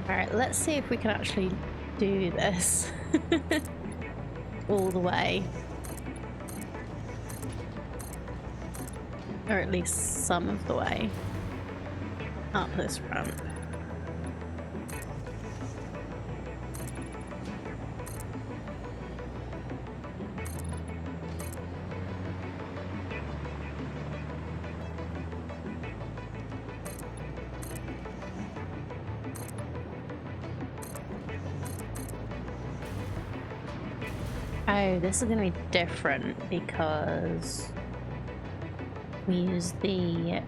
Alright, let's see if we can actually do this all the way. Or at least some of the way up this ramp. Oh, this is going to be different because we use the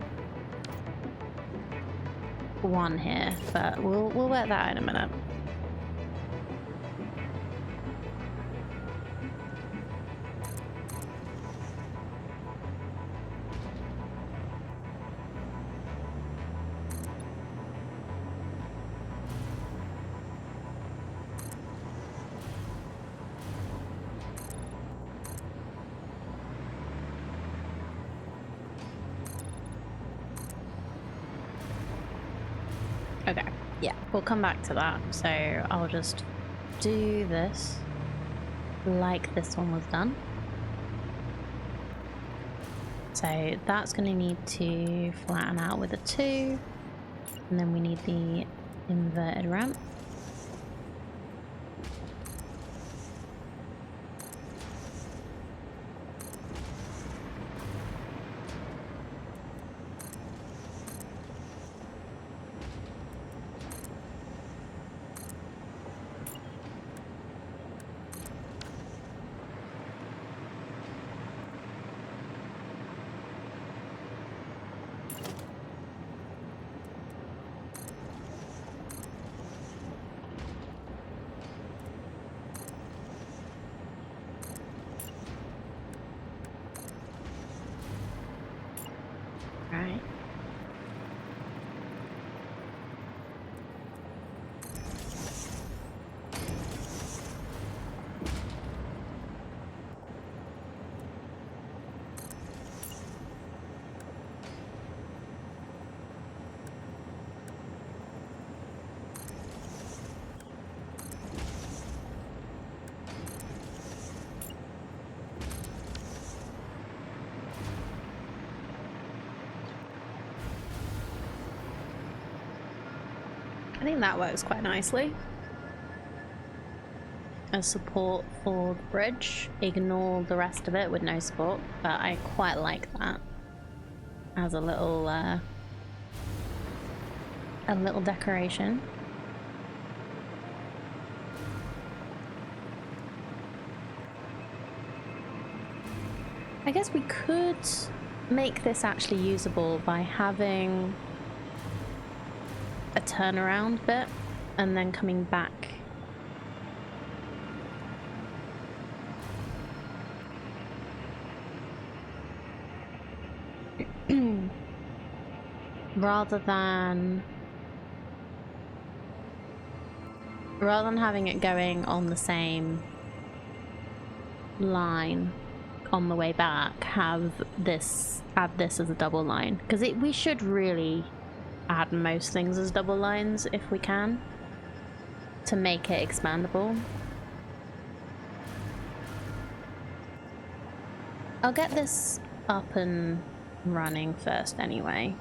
one here, but we'll work that out in a minute. Okay, yeah, we'll come back to that. So I'll just do this like this one was done. So that's going to need to flatten out with a 2, and then we need the inverted ramp. Right. I think that works quite nicely as support for the bridge. Ignore the rest of it with no support, but I quite like that as a little decoration. I guess we could make this actually usable by having a turnaround bit and then coming back. rather than having it going on the same line on the way back, add this as a double line, because we should really add most things as double lines if we can, to make it expandable. I'll get this up and running first anyway.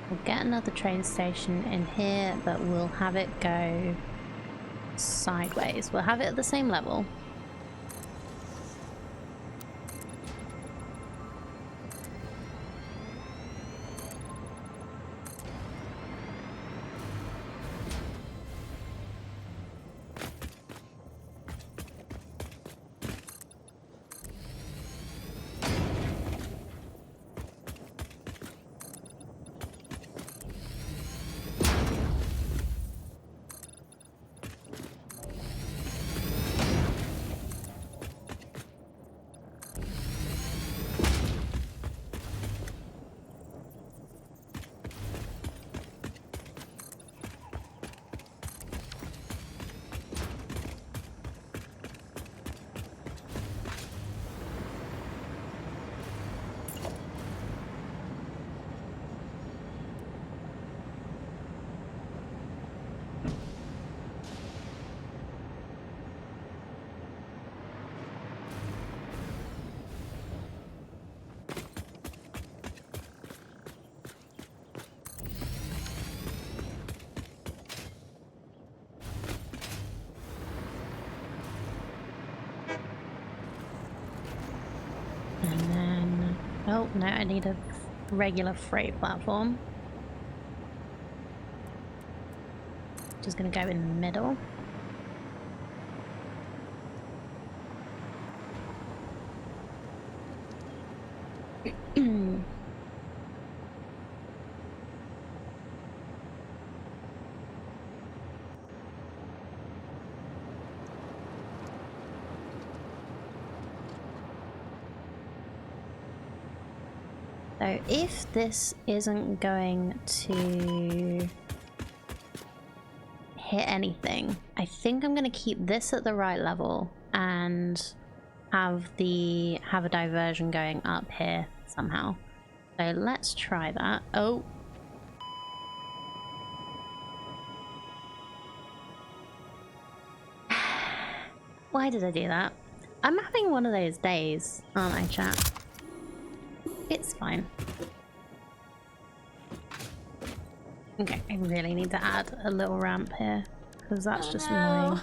We'll get another train station in here, but we'll have it go sideways. We'll have it at the same level. And then, oh no, I need a regular freight platform. Just gonna go in the middle. So if this isn't going to hit anything, I think I'm going to keep this at the right level and have a diversion going up here somehow. So let's try that. Oh. Why did I do that? I'm having one of those days, aren't I, chat? It's fine. Okay, I really need to add a little ramp here, because that's just annoying.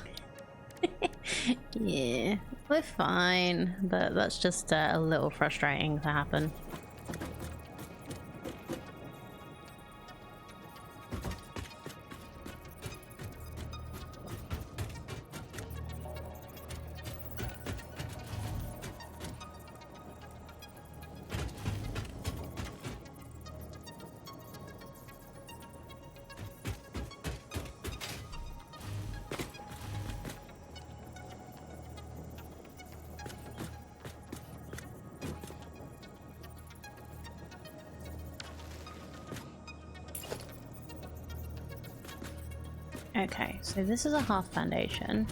Yeah, we're fine, but that's just a little frustrating to happen. Okay, so this is a half foundation.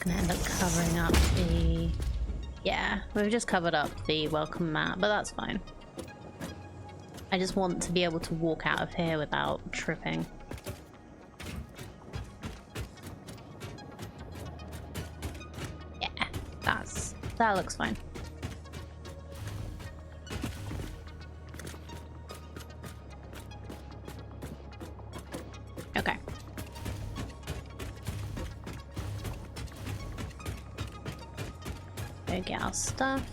Gonna end up covering up the... Yeah, we've just covered up the welcome mat, but that's fine. I just want to be able to walk out of here without tripping. Yeah, that looks fine. Okay. Go get our stuff.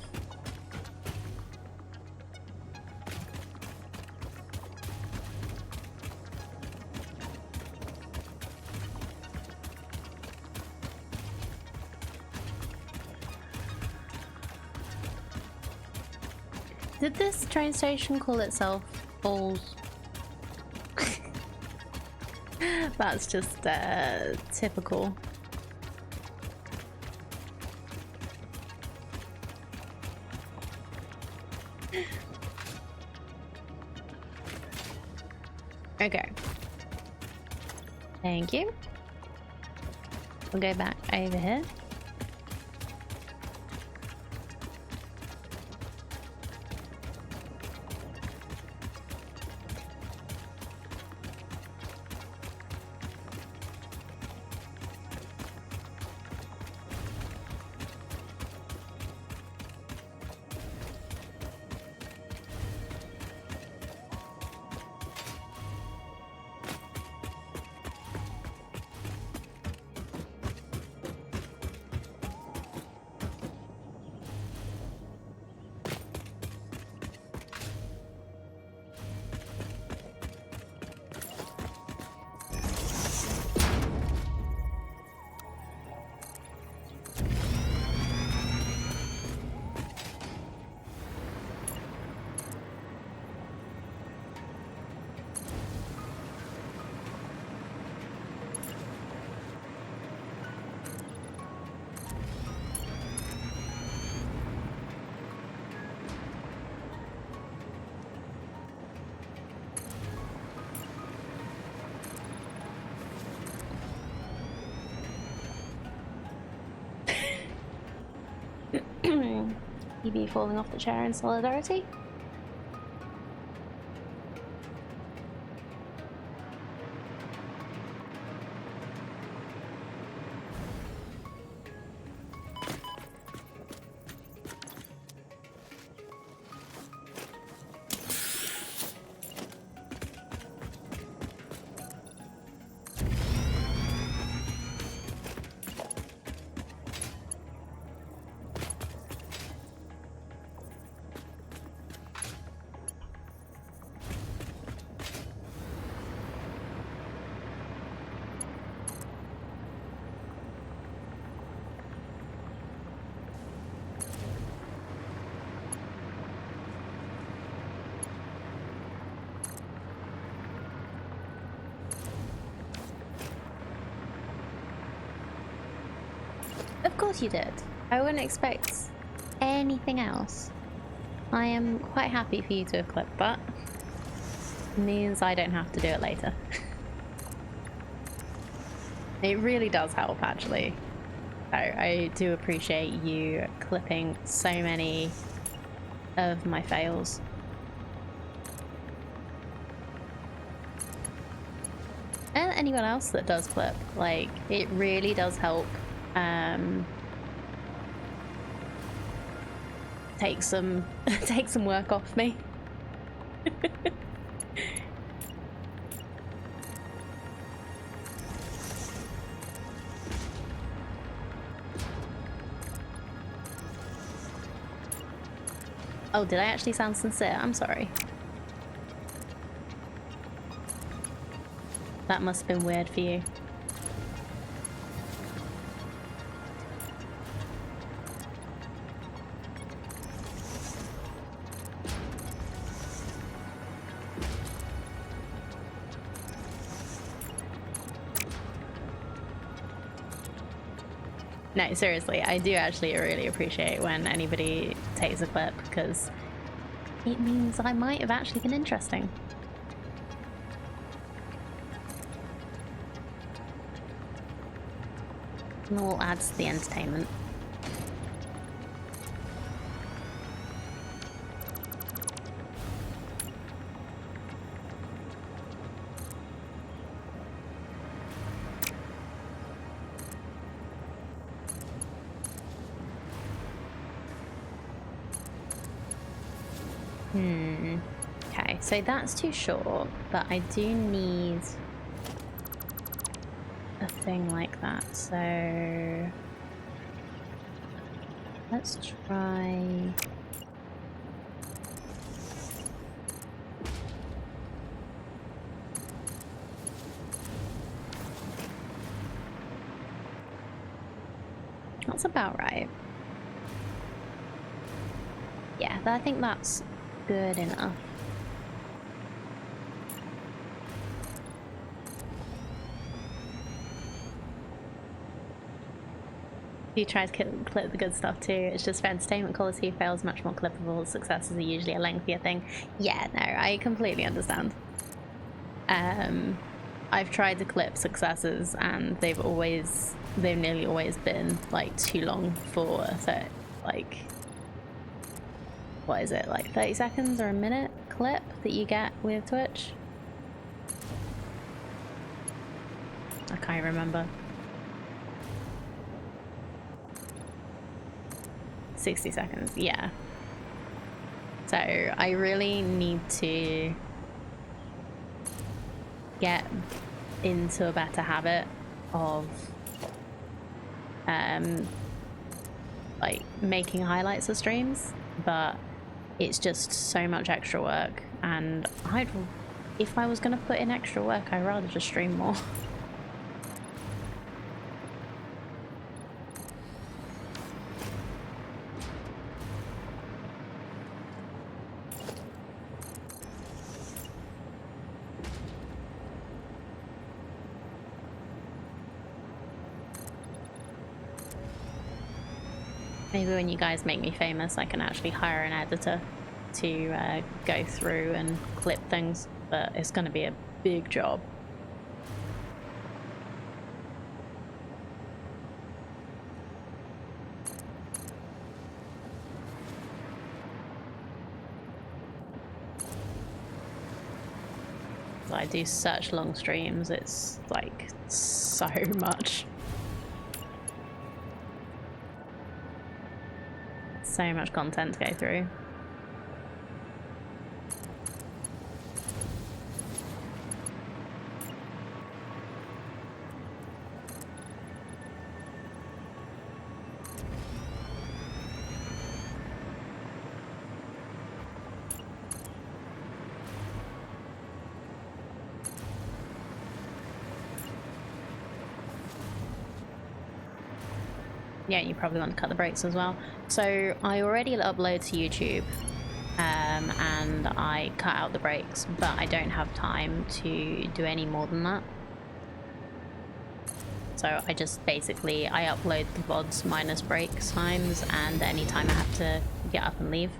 Did this train station call itself Balls? That's just typical. Okay, Thank you. We'll go back over here. You be falling off the chair in solidarity? Of course you did. I wouldn't expect anything else. I am quite happy for you to have clipped that. It means I don't have to do it later. It really does help, actually. I do appreciate you clipping so many of my fails. And anyone else that does clip, like, it really does help take some work off me. Oh, did I actually sound sincere? I'm sorry. That must have been weird for you. No, seriously, I do actually really appreciate when anybody takes a clip, because it means I might have actually been interesting. And all adds to the entertainment. Okay, so that's too short, but I do need a thing like that, so let's try... That's about right. Yeah, I think that's good enough. He tries to clip the good stuff too. It's just for entertainment quality, fails much more clippable. Successes are usually a lengthier thing. Yeah, no, I completely understand. I've tried to clip successes and they've nearly always been like too long for like, what is it, like 30 seconds or a minute clip that you get with Twitch? I can't remember. 60 seconds, yeah. So I really need to get into a better habit of like making highlights of streams, but it's just so much extra work, and if I was gonna put in extra work, I'd rather just stream more. Maybe when you guys make me famous, I can actually hire an editor to go through and clip things, but it's going to be a big job. I do such long streams, it's like so much. So much content to go through. Yeah, you probably want to cut the breaks as well. So I already upload to YouTube and I cut out the breaks, but I don't have time to do any more than that. So I just basically, I upload the VODs minus break times and any time I have to get up and leave.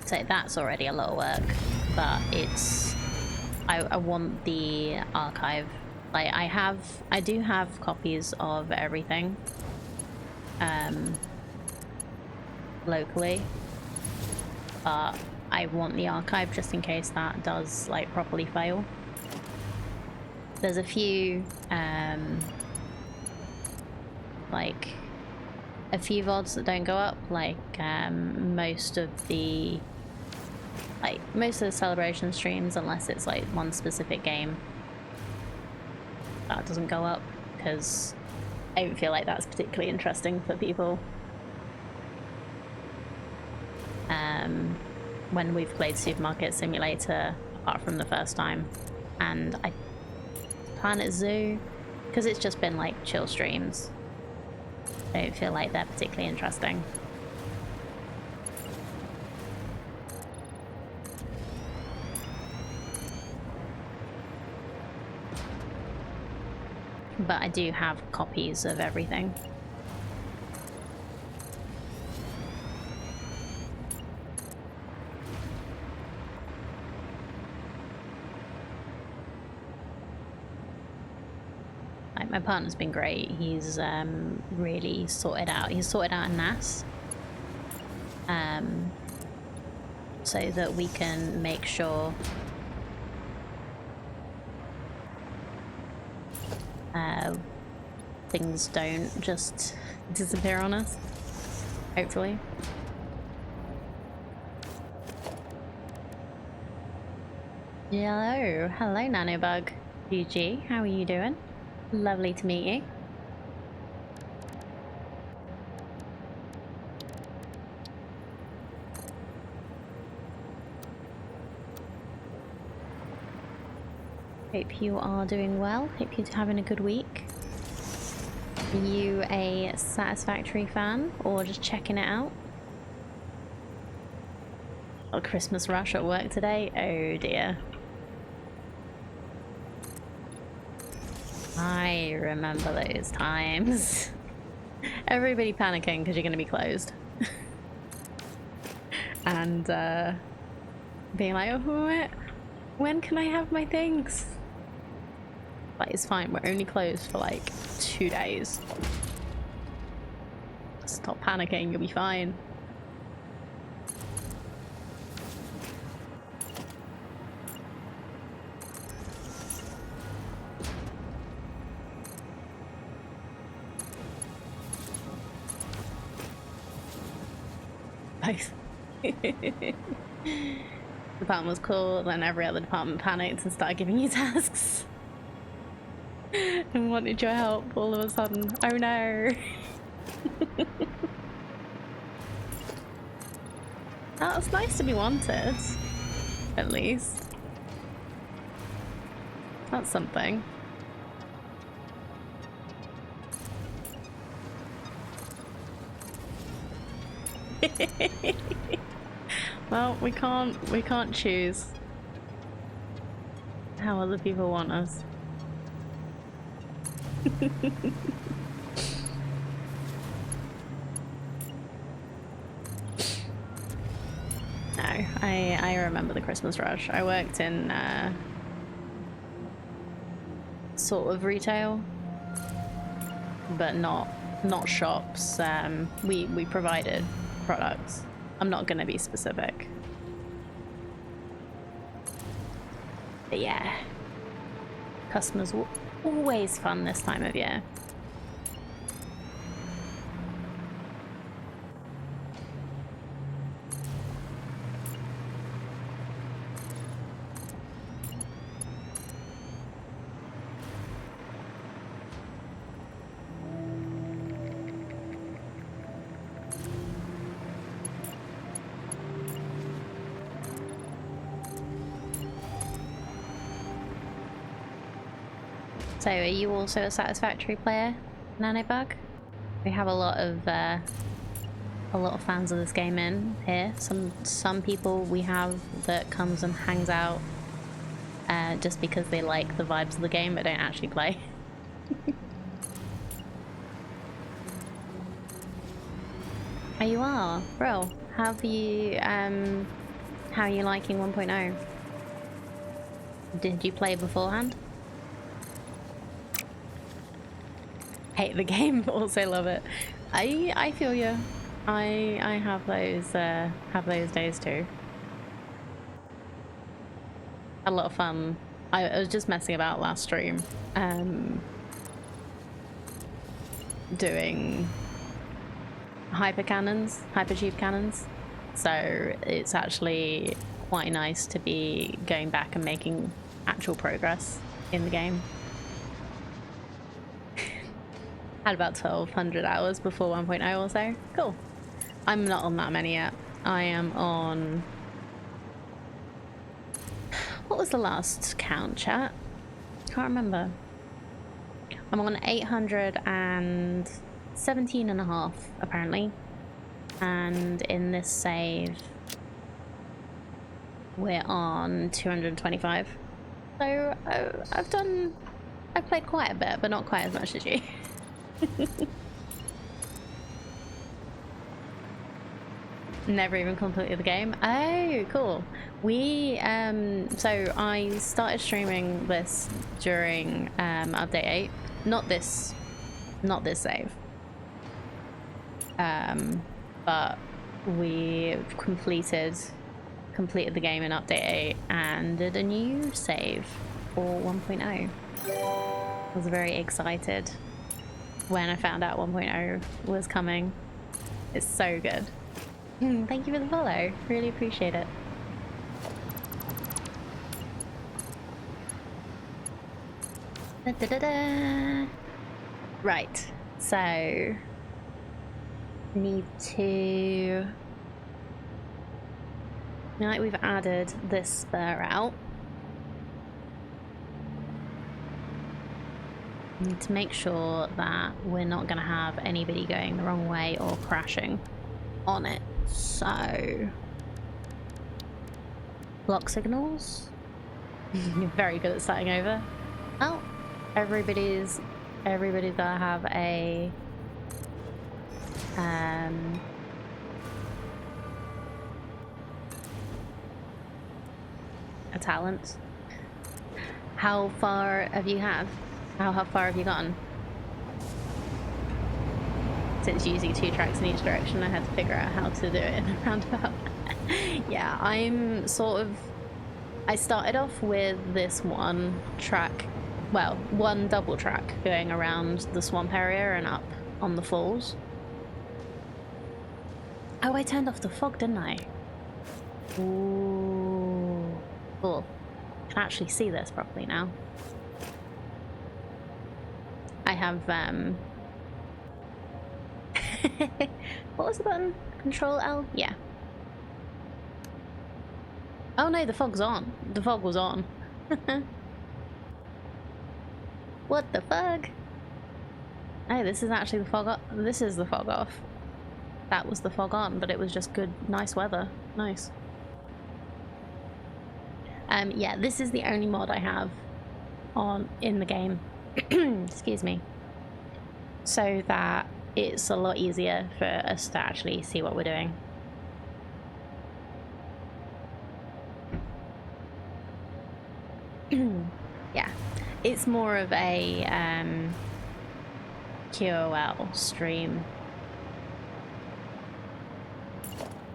So that's already a lot of work, but it's, I want the archive. Like I do have copies of everything locally, but I want the archive just in case that does like properly fail. There's a few like a few VODs that don't go up, like most of the celebration streams, unless it's like one specific game, that doesn't go up because I don't feel like that's particularly interesting for people. When we've played Supermarket Simulator, apart from the first time, and Planet Zoo, because it's just been like chill streams, I don't feel like they're particularly interesting. But I do have copies of everything. Like, my partner's been great. He's really sorted out. He's sorted out a NAS, so that we can make sure things don't just disappear on us, hopefully. Hello Nanobug. GG, how are you doing? Lovely to meet you. Hope you are doing well. Hope you're having a good week. Are you a Satisfactory fan or just checking it out? A Christmas rush at work today? Oh dear. I remember those times. Everybody panicking because you're going to be closed. And being like, oh, when can I have my things? But it's fine, we're only closed for like 2 days. Stop panicking, you'll be fine. Nice. The department was cool, then every other department panicked and started giving you tasks. And wanted your help all of a sudden. Oh no. That's nice to be wanted. At least. That's something. Well, we can't choose how other people want us. No, I remember the Christmas rush. I worked in sort of retail, but not shops. We provided products. I'm not going to be specific. But yeah, customers were always fun this time of year. So, are you also a Satisfactory player, Nanobug? We have a lot of fans of this game in here. Some people we have that comes and hangs out just because they like the vibes of the game but don't actually play. Oh, you are, bro. How are you liking 1.0? Did you play beforehand? Hate the game, but also love it. I feel you. I have those days too. A lot of fun. I was just messing about last stream, doing hyper tube cannons. So it's actually quite nice to be going back and making actual progress in the game. Had about 1,200 hours before 1.0 or so. Cool. I'm not on that many yet. I am on... What was the last count, chat? Can't remember. I'm on 817 and a half, apparently. And in this save, we're on 225. So I've played quite a bit, but not quite as much as you. Never even completed the game. Oh, cool. We so I started streaming this during update 8. Not this save. But we completed the game in update 8 and did a new save for 1.0. I was very excited when I found out 1.0 was coming. It's so good. Thank you for the follow. Really appreciate it. Da, da, da, da. Right, so need to... Now that we've added this spur out, need to make sure that we're not going to have anybody going the wrong way or crashing on it. So, block signals. You're very good at starting over. Oh, everybody's gotta have a talent. How far have you how far have you gone? Since using 2 tracks in each direction, I had to figure out how to do it in a roundabout. Yeah, I'm sort of... I started off with this one track, well, one double track going around the swamp area and up on the falls. Oh, I turned off the fog, didn't I? Ooh. Cool. I can actually see this properly now. I have, what was the button? Control L? Yeah. Oh no, the fog's on. The fog was on. What the fuck? Oh, this is actually the fog off. This is the fog off. That was the fog on, but it was just good, nice weather. Nice. Yeah, this is the only mod I have in the game. Excuse me. So that it's a lot easier for us to actually see what we're doing. Yeah, it's more of a QOL stream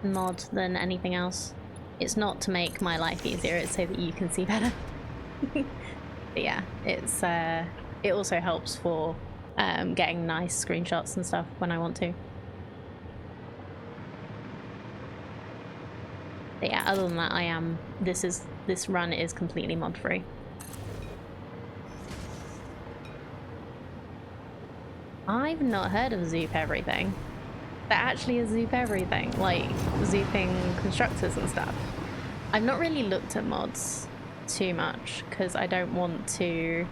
mod than anything else. It's not to make my life easier, it's so that you can see better. But yeah, it's it also helps for getting nice screenshots and stuff when I want to. But yeah, other than that, this run is completely mod free. I've not heard of Zoop Everything. There actually is Zoop Everything, like zooping constructors and stuff. I've not really looked at mods too much because I don't want to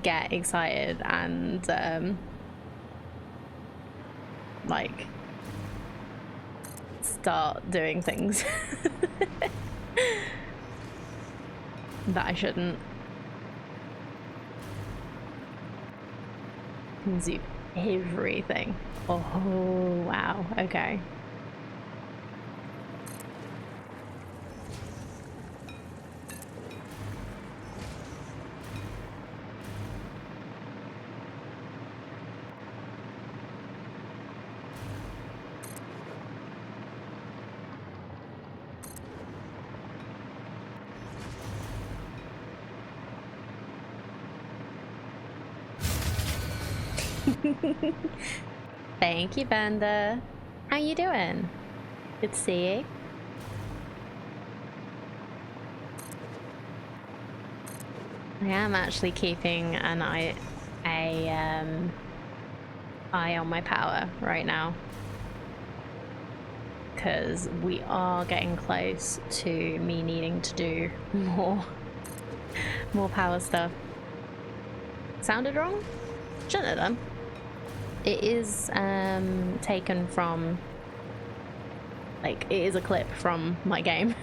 get excited and like start doing things that I shouldn't. Zoop everything. Oh wow, okay. Thank you, Banda. How you doing? Good to see you. I am actually keeping an eye on my power right now, because we are getting close to me needing to do more power stuff. Sounded wrong? Shouldn't have done. It is taken from, like, it is a clip from my game.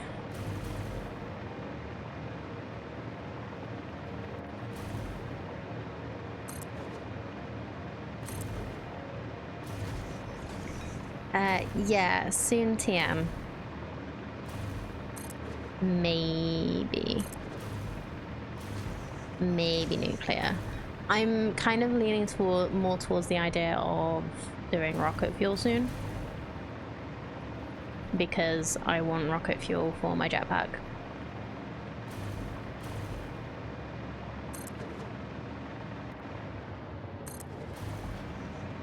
Yeah, soon TM. Maybe nuclear. I'm kind of leaning more towards the idea of doing rocket fuel soon, because I want rocket fuel for my jetpack.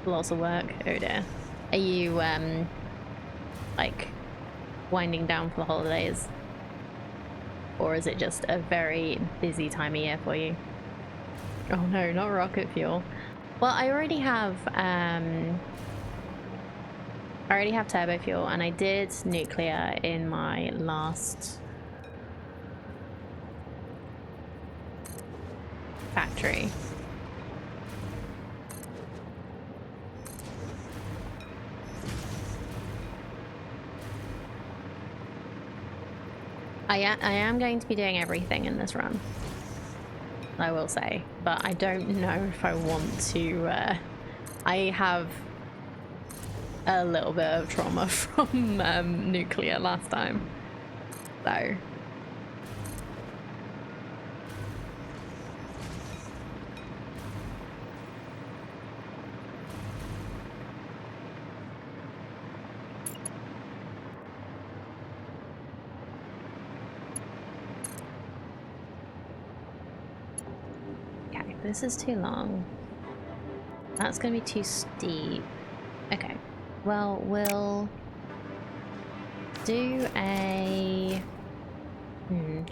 Lots of work. Oh dear. Are you like winding down for the holidays, or is it just a very busy time of year for you? Oh no, not rocket fuel. Well, I already have turbo fuel, and I did nuclear in my last factory. I am going to be doing everything in this run. I will say, but I don't know if I want to. I have a little bit of trauma from nuclear last time, so. This is too long. That's gonna be too steep. Okay. Well, we'll do a...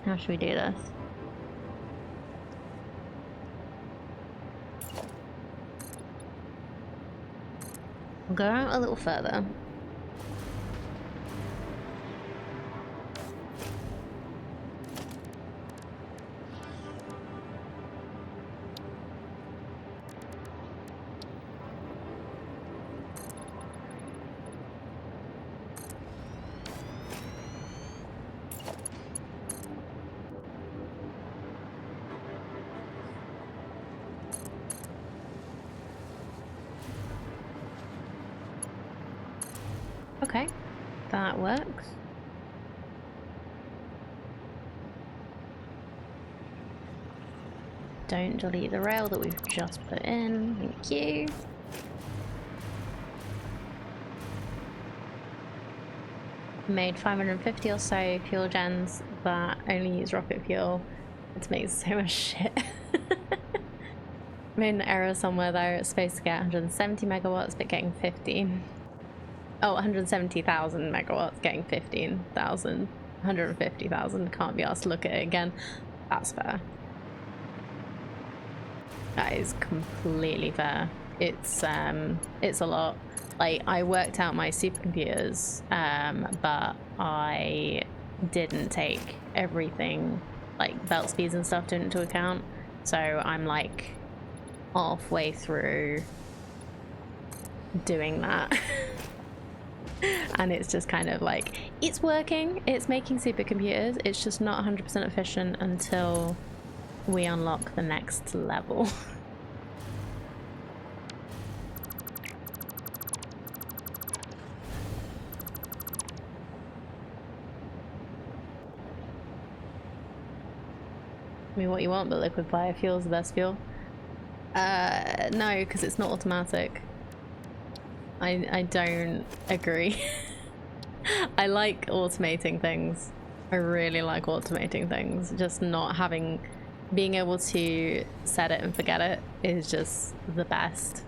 how should we do this? We'll go out a little further. Okay, that works. Don't delete the rail that we've just put in. Thank you. Made 550 or so fuel gens that only use rocket fuel. It makes so much shit. Made an error somewhere there. It's supposed to get 170 megawatts, but getting 15. Oh, 170,000 megawatts, getting 15,000. 150,000. Can't be asked to look at it again. That's fair. That is completely fair. It's a lot. Like, I worked out my supercomputers, but I didn't take everything, like belt speeds and stuff, into account. So I'm like halfway through doing that. And it's just kind of like, it's working, it's making supercomputers, it's just not 100% efficient until we unlock the next level. I mean, what you want, but liquid biofuel is the best fuel. No, because it's not automatic. I don't agree. I like automating things. I really like automating things. Just not being able to set it and forget it is just the best.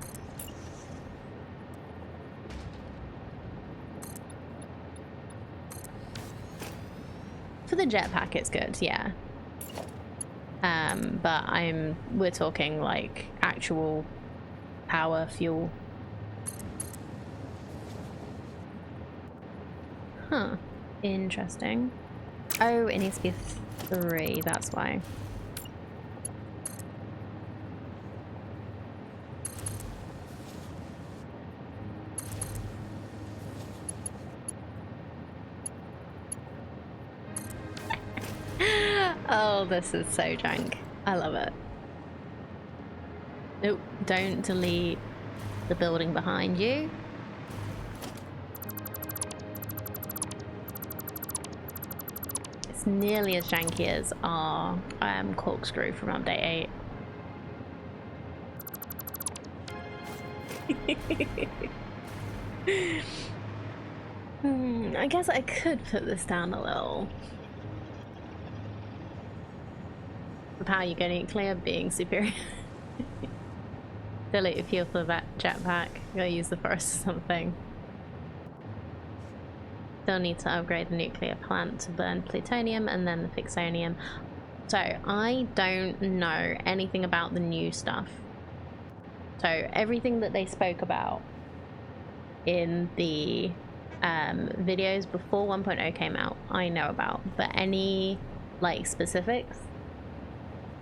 For the jetpack, it's good, yeah. But we're talking like actual power fuel. Huh. Interesting. Oh, it needs to be 3, that's why. Oh, this is so junk. I love it. Nope, don't delete the building behind you. It's nearly as janky as our corkscrew from update 8. I guess I could put this down a little. The power you go nuclear being superior. Delete fuel for that jetpack. Gotta use the forest or something. Still need to upgrade the nuclear plant to burn plutonium and then the fixonium. So I don't know anything about the new stuff. So everything that they spoke about in the videos before 1.0 came out, I know about. But any like specifics,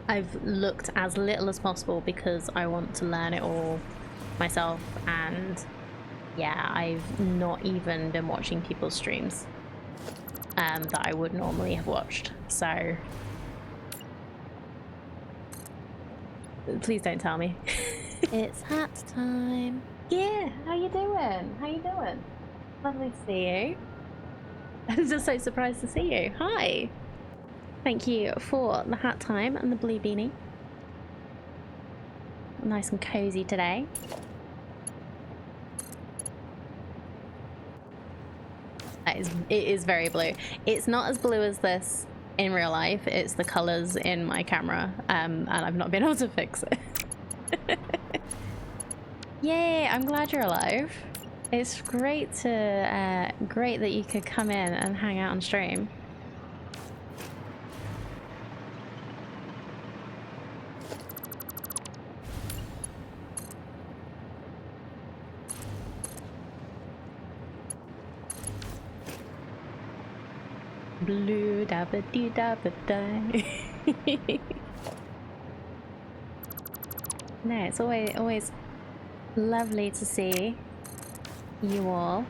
I've looked as little as possible because I want to learn it all myself, and yeah, I've not even been watching people's streams that I would normally have watched. So Please don't tell me. It's hat time. Yeah, how you doing? How you doing? Lovely to see you. I'm just so surprised to see you. Hi. Thank you for the hat time and the blue beanie. Nice and cozy today. It is very blue. It's not as blue as this in real life. It's the colors in my camera, and I've not been able to fix it. Yay! I'm glad you're alive. It's great to great that you could come in and hang out on stream. Blue dabba dee dabba die. No, it's always lovely to see you all.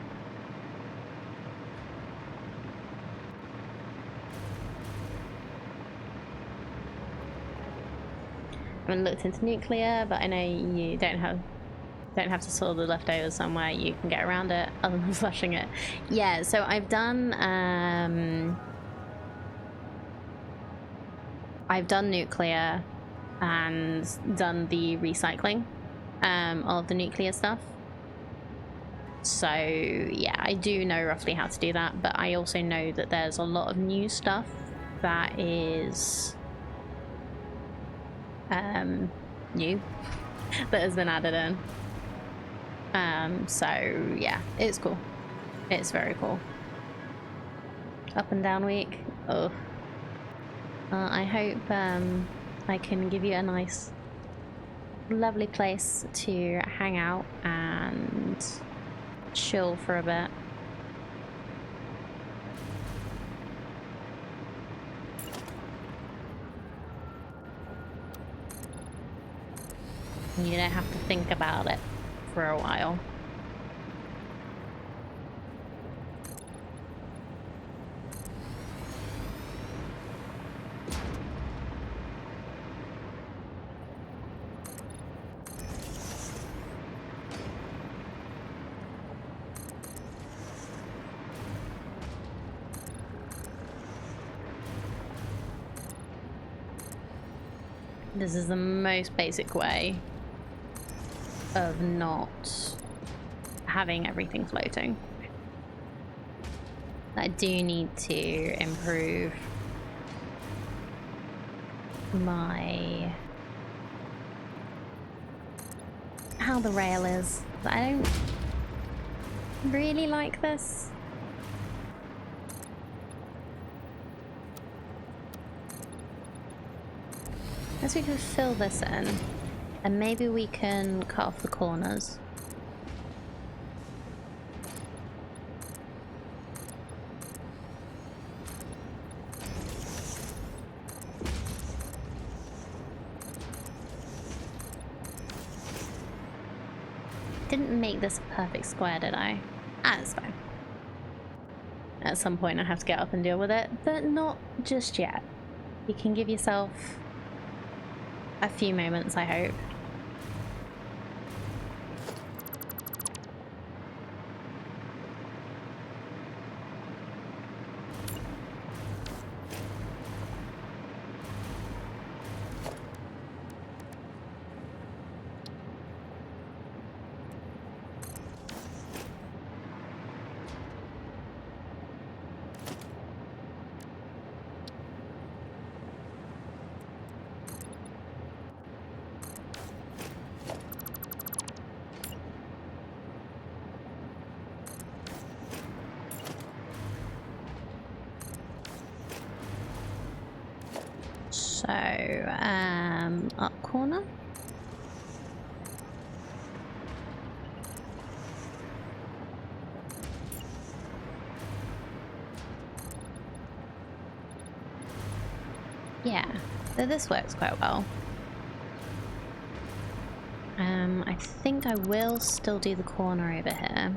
I haven't looked into nuclear, but I know you don't have to store the leftovers somewhere. You can get around it other than flushing it. Yeah, so I've done nuclear and done the recycling of the nuclear stuff. So yeah, I do know roughly how to do that, but I also know that there's a lot of new stuff that is new that has been added in. So yeah, it's cool. It's very cool. Up and down week. Oh, I hope I can give you a nice, lovely place to hang out and chill for a bit. You don't have to think about it for a while. This is the most basic way of not having everything floating. I do need to improve how the rail is. I don't really like this. Guess we can fill this in, and maybe we can cut off the corners. Didn't make this a perfect square, did I? Ah, it's fine. At some point I have to get up and deal with it, but not just yet. You can give yourself a few moments, I hope. So, up corner. Yeah, so this works quite well. I think I will still do the corner over here.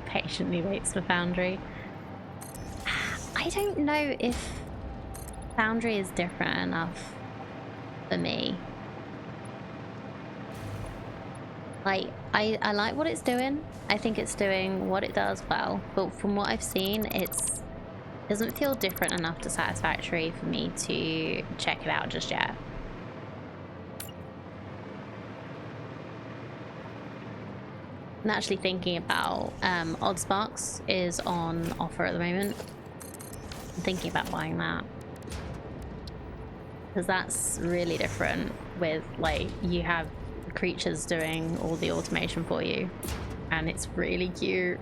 patiently waits for Foundry. I don't know if Foundry is different enough for me. Like, I like what it's doing. I think it's doing what it does well, but from what I've seen, it doesn't feel different enough to Satisfactory for me to check it out just yet. I'm actually thinking about Oddsparks is on offer at the moment. I'm thinking about buying that. Because that's really different with, like, you have creatures doing all the automation for you. And it's really cute.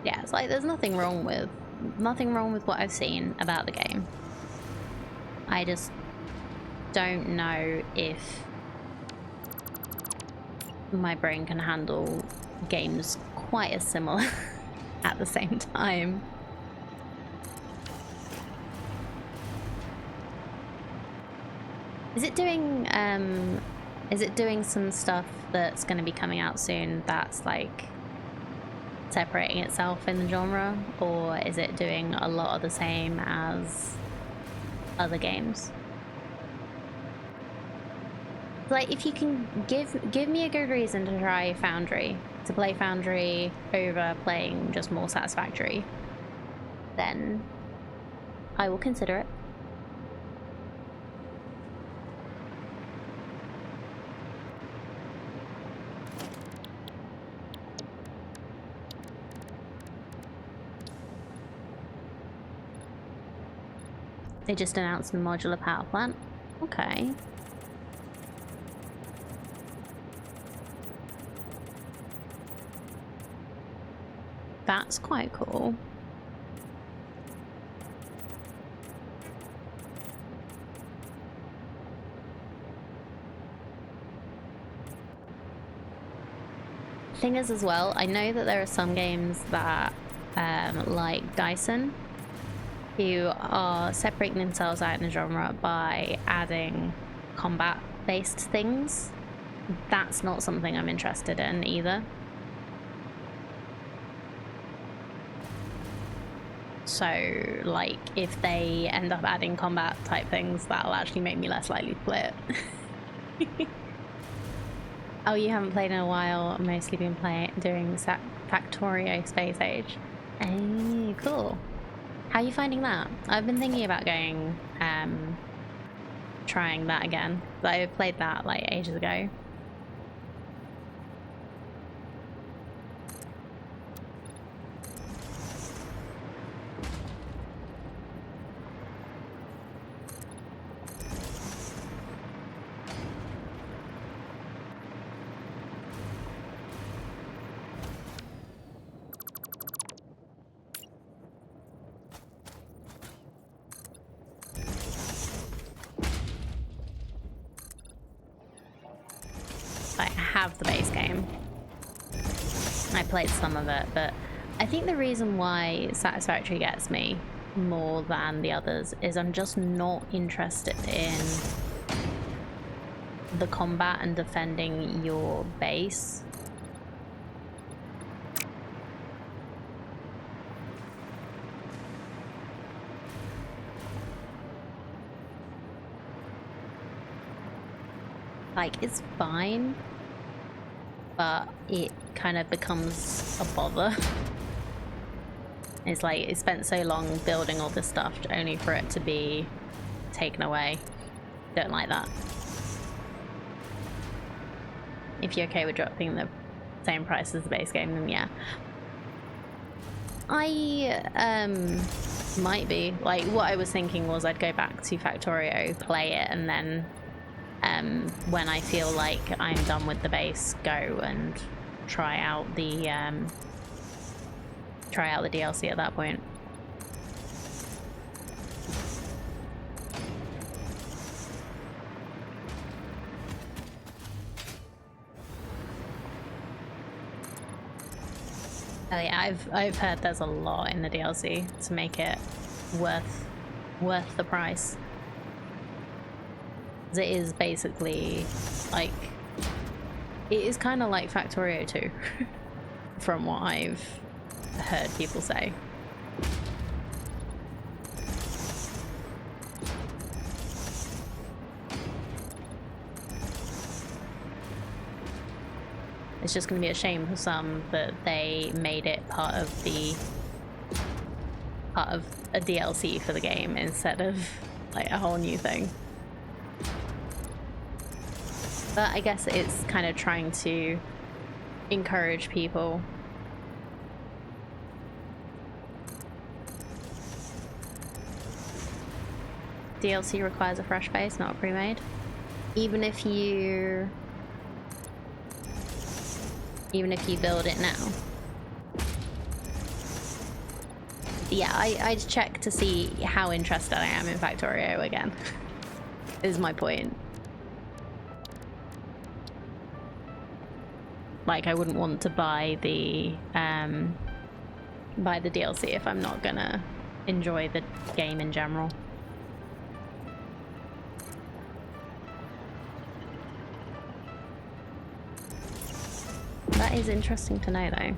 Yeah, it's like there's nothing wrong with what I've seen about the game. I just don't know if my brain can handle games quite as similar at the same time. Is it doing some stuff that's going to be coming out soon that's like separating itself in the genre, or is it doing a lot of the same as other games? Like, if you can give me a good reason to try Foundry, to play Foundry over playing just more Satisfactory, then I will consider it. They just announced a modular power plant. Okay. That's quite cool. Thing is, as well, I know that there are some games that, like Dyson, who are separating themselves out in the genre by adding combat-based things. That's not something I'm interested in either. So, like, if they end up adding combat type things, that'll actually make me less likely to play it. Oh, you haven't played in a while. I've mostly been doing Factorio Space Age. Oh, cool. How are you finding that? I've been thinking about going, trying that again. But I played that like ages ago. Have the base game. I played some of it, but I think the reason why Satisfactory gets me more than the others is I'm just not interested in the combat and defending your base. Like, it's fine, but it kind of becomes a bother. It's like, it spent so long building all this stuff only for it to be taken away. Don't like that. If you're okay with dropping the same price as the base game, then yeah. I might be. Like, what I was thinking was I'd go back to Factorio, play it, and then when I feel like I'm done with the base, go and try out the DLC at that point. Oh yeah, I've heard there's a lot in the DLC to make it worth the price. It is basically like, it is kind of like Factorio 2 from what I've heard people say. It's just going to be a shame for some that they made it part of a DLC for the game instead of like a whole new thing. But I guess it's kind of trying to encourage people. DLC requires a fresh base, not a pre-made. Even if you build it now. Yeah, I'd check to see how interested I am in Factorio again. Is my point. Like, I wouldn't want to buy the DLC if I'm not gonna enjoy the game in general. That is interesting to know, though.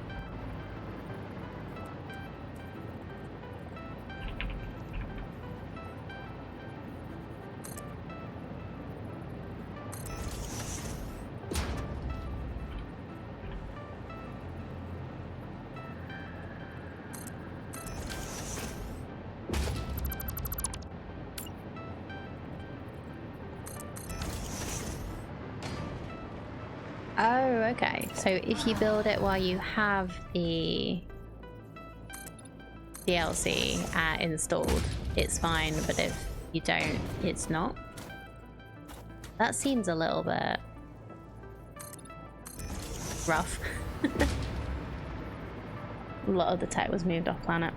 Oh, okay. So if you build it while you have the DLC installed, it's fine, but if you don't, it's not. That seems a little bit rough. A lot of the tech was moved off planet.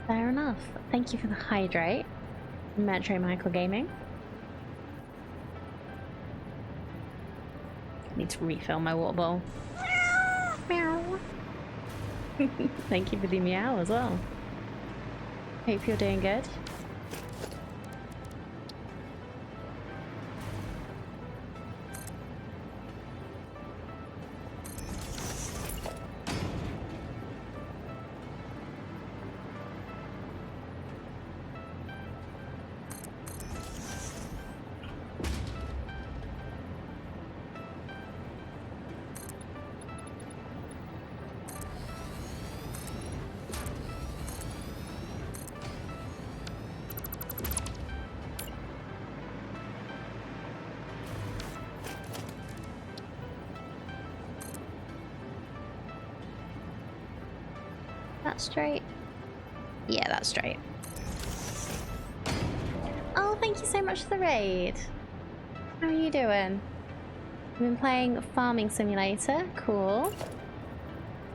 Fair enough. Thank you for the hydrate, Metro Michael Gaming. Need to refill my water bowl. Meow. Thank you for the meow as well. Hope you're doing good. That's straight. Yeah, that's straight. Oh, thank you so much for the raid. How are you doing? I've been playing Farming Simulator. Cool.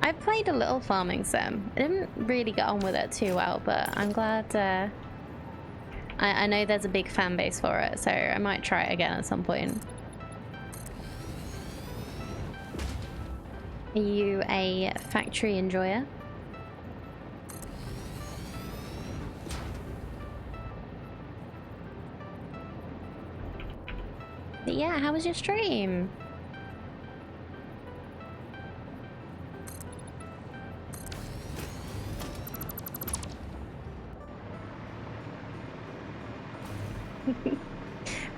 I played a little Farming Sim. I didn't really get on with it too well, but I'm glad. I know there's a big fan base for it, so I might try it again at some point. Are you a factory enjoyer? But yeah, how was your stream?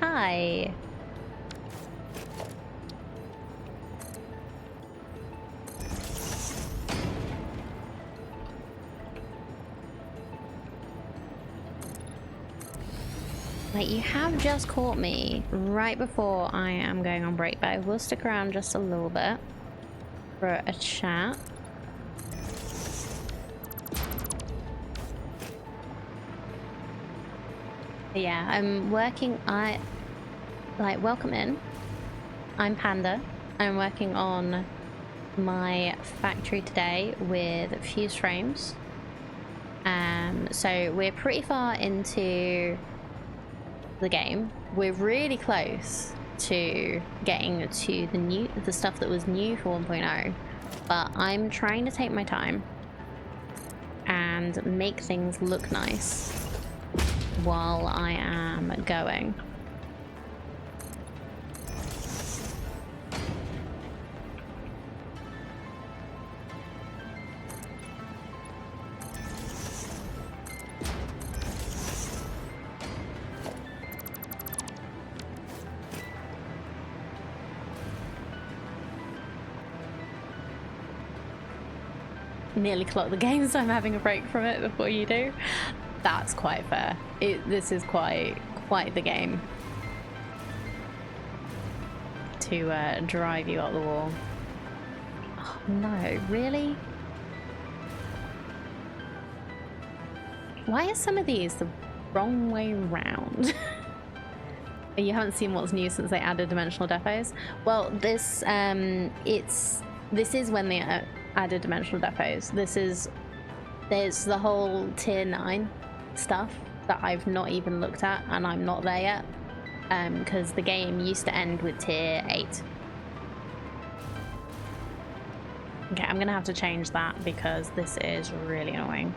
Hi. Like, you have just caught me right before I am going on break, but I will stick around just a little bit for a chat. But yeah, I'm working. Welcome in. I'm Panda. I'm working on my factory today with fuse frames. So we're pretty far into the game. We're really close to getting to the stuff that was new for 1.0, but I'm trying to take my time and make things look nice while I am going. Nearly clocked the game, so I'm having a break from it before you do. That's quite fair. This is quite the game to drive you up the wall. Oh no, really? Why are some of these the wrong way round? You haven't seen what's new since they added dimensional depots? Well, this is when they added dimensional depots. There's the whole tier 9 stuff that I've not even looked at, and I'm not there yet, because the game used to end with tier 8. Okay, I'm gonna have to change that because this is really annoying.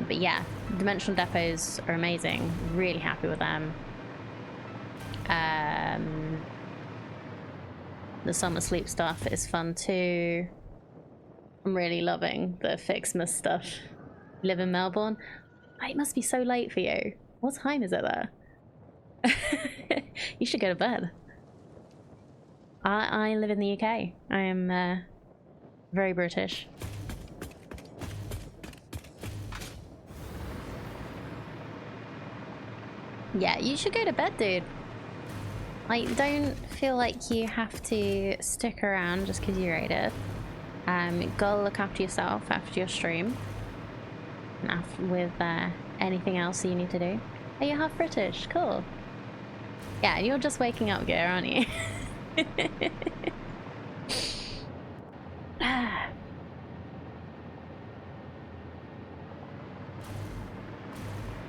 But yeah, dimensional depots are amazing. Really happy with them. The summer sleep stuff is fun too. I'm really loving the Fixmas stuff. You live in Melbourne? Oh, it must be so late for you. What time is it there? You should go to bed. I live in the UK. I am very British. Yeah, you should go to bed, dude. I don't feel like you have to stick around just because you raided. Go look after yourself after your stream. And with anything else you need to do. Oh, you're half British. Cool. Yeah, you're just waking up, Gear, aren't you?